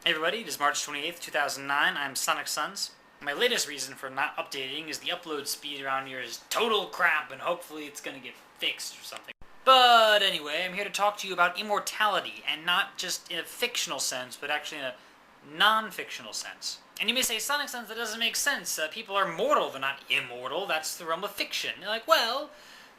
Hey everybody, it is March 28th, 2009. I'm Sonic Suns. My latest reason for not updating is the upload speed around here is total crap, and hopefully it's gonna get fixed or something. But anyway, I'm here to talk to you about immortality, and not just in a fictional sense, but actually in a non-fictional sense. And you may say, Sonic Suns, that doesn't make sense. People are mortal, they're not immortal. That's the realm of fiction. You're like, well,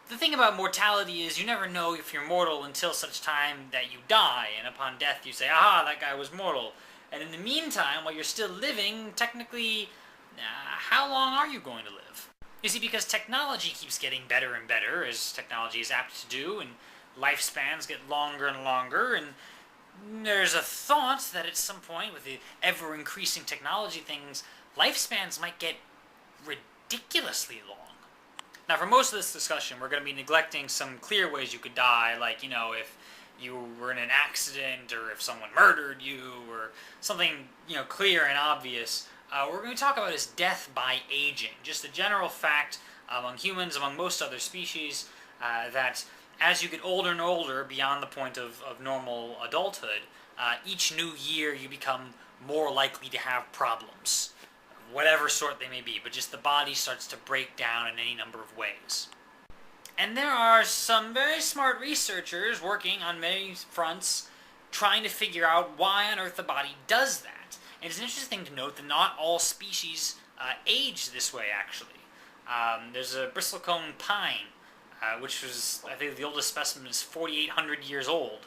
the thing about mortality is you never know if you're mortal until such time that you die, and upon death you say, aha, that guy was mortal. And in the meantime, while you're still living, technically, how long are you going to live? You see, because technology keeps getting better and better, as technology is apt to do, and lifespans get longer and longer, and there's a thought that at some point, with the ever-increasing technology things, lifespans might get ridiculously long. Now, for most of this discussion, we're going to be neglecting some clear ways you could die, like, if you were in an accident, or if someone murdered you, or something, clear and obvious. What we're going to talk about is death by aging. Just a general fact among humans, among most other species, that as you get older and older, beyond the point of normal adulthood, each new year you become more likely to have problems, whatever sort they may be, but just the body starts to break down in any number of ways. And there are some very smart researchers working on many fronts trying to figure out why on earth the body does that. And it's an interesting thing to note that not all species age this way, actually. There's a bristlecone pine, which was, I think the oldest specimen is 4,800 years old.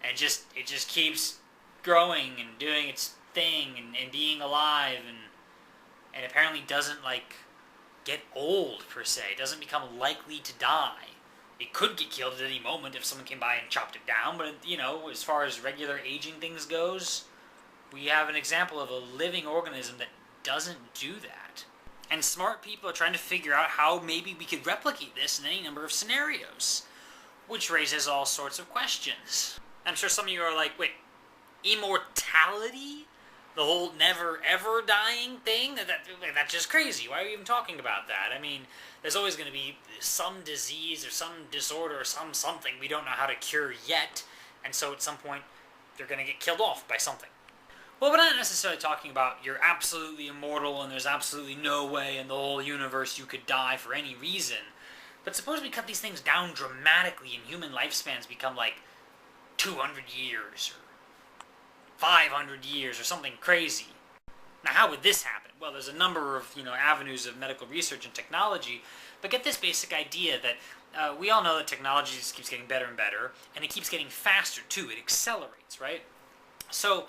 And it just keeps growing and doing its thing and being alive and apparently doesn't, get old, per se. It doesn't become likely to die. It could get killed at any moment if someone came by and chopped it down, but, as far as regular aging things goes, we have an example of a living organism that doesn't do that. And smart people are trying to figure out how maybe we could replicate this in any number of scenarios, which raises all sorts of questions. I'm sure some of you are like, wait, immortality? The whole never ever dying thing? That's just crazy. Why are we even talking about that? I mean, there's always going to be some disease or some disorder or something we don't know how to cure yet, and so at some point they're going to get killed off by something. Well, we're not necessarily talking about you're absolutely immortal and there's absolutely no way in the whole universe you could die for any reason. But suppose we cut these things down dramatically and human lifespans become like 200 years or 500 years or something crazy. Now, how would this happen? Well, there's a number of avenues of medical research and technology, but get this basic idea that we all know that technology just keeps getting better and better, and it keeps getting faster too. It accelerates, right? So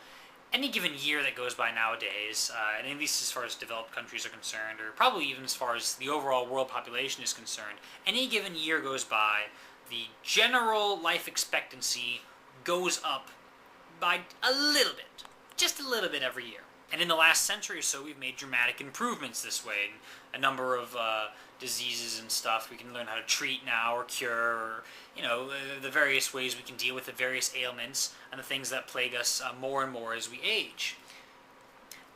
any given year that goes by nowadays, and at least as far as developed countries are concerned, or probably even as far as the overall world population is concerned, any given year goes by, the general life expectancy goes up by a little bit, just a little bit every year. And in the last century or so, we've made dramatic improvements this way. A number of diseases and stuff we can learn how to treat now or cure, or, the various ways we can deal with the various ailments and the things that plague us more and more as we age.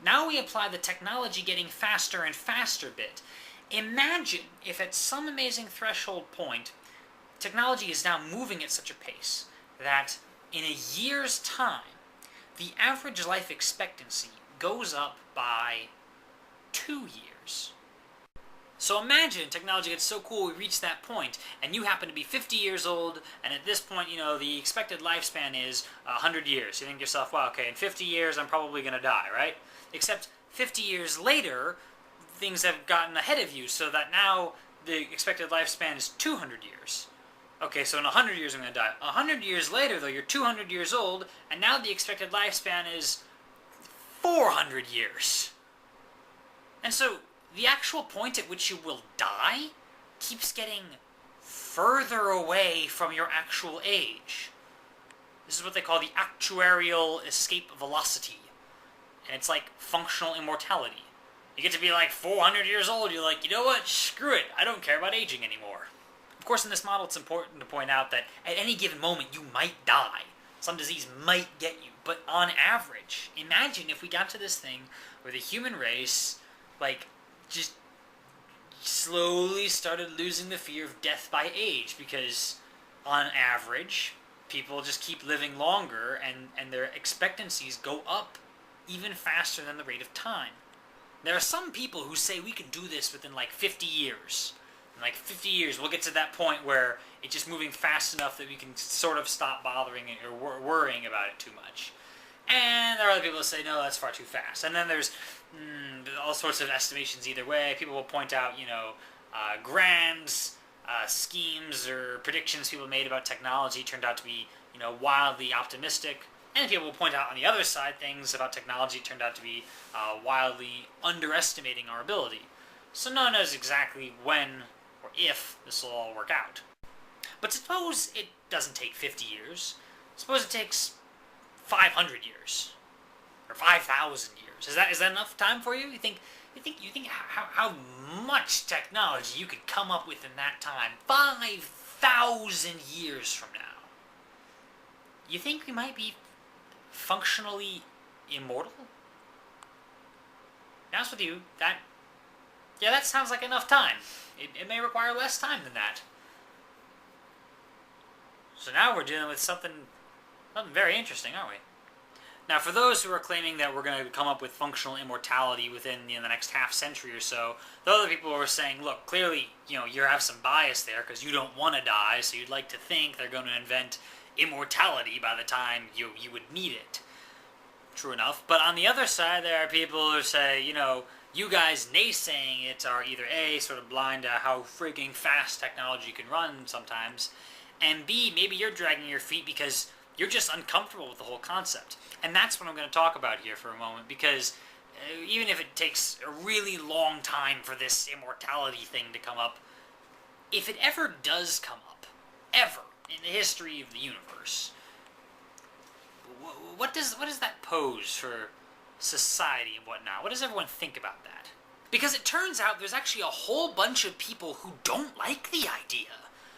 Now we apply the technology getting faster and faster bit. Imagine if at some amazing threshold point, technology is now moving at such a pace that in a year's time, the average life expectancy goes up by 2 years. So imagine technology gets so cool we reach that point, and you happen to be 50 years old, and at this point, the expected lifespan is 100 years. You think to yourself, wow, okay, in 50 years I'm probably going to die, right? Except 50 years later, things have gotten ahead of you, so that now the expected lifespan is 200 years. Okay, so in 100 years I'm going to die. 100 years later, though, you're 200 years old, and now the expected lifespan is 400 years. And so the actual point at which you will die keeps getting further away from your actual age. This is what they call the actuarial escape velocity. And it's like functional immortality. You get to be like 400 years old, you're like, you know what, screw it, I don't care about aging anymore. Of course, in this model, it's important to point out that at any given moment, you might die. Some disease might get you. But on average, imagine if we got to this thing where the human race, just slowly started losing the fear of death by age. Because on average, people just keep living longer and their expectancies go up even faster than the rate of time. There are some people who say we can do this within like 50 years. In like 50 years, we'll get to that point where it's just moving fast enough that we can sort of stop bothering it or worrying about it too much. And there are other people that say, no, that's far too fast. And then there's all sorts of estimations either way. People will point out, grand schemes or predictions people made about technology turned out to be, wildly optimistic. And people will point out on the other side things about technology turned out to be wildly underestimating our ability. So no one knows exactly when or if this will all work out. But suppose it doesn't take 50 years. Suppose it takes 500 years. Or 5,000 years. Is that enough time for you? You think how much technology you could come up with in that time? 5,000 years from now. You think we might be functionally immortal? To be honest with you, that sounds like enough time. It may require less time than that. So now we're dealing with something very interesting, aren't we? Now, for those who are claiming that we're going to come up with functional immortality within the next half century or so, the other people were saying, look, clearly, you have some bias there because you don't want to die, so you'd like to think they're going to invent immortality by the time you would need it. True enough. But on the other side, there are people who say, you guys naysaying it are either A, sort of blind to how frigging fast technology can run sometimes, and B, maybe you're dragging your feet because you're just uncomfortable with the whole concept. And that's what I'm going to talk about here for a moment, because even if it takes a really long time for this immortality thing to come up, if it ever does come up, ever, in the history of the universe, what does that pose for society and whatnot? What does everyone think about that? Because it turns out there's actually a whole bunch of people who don't like the idea.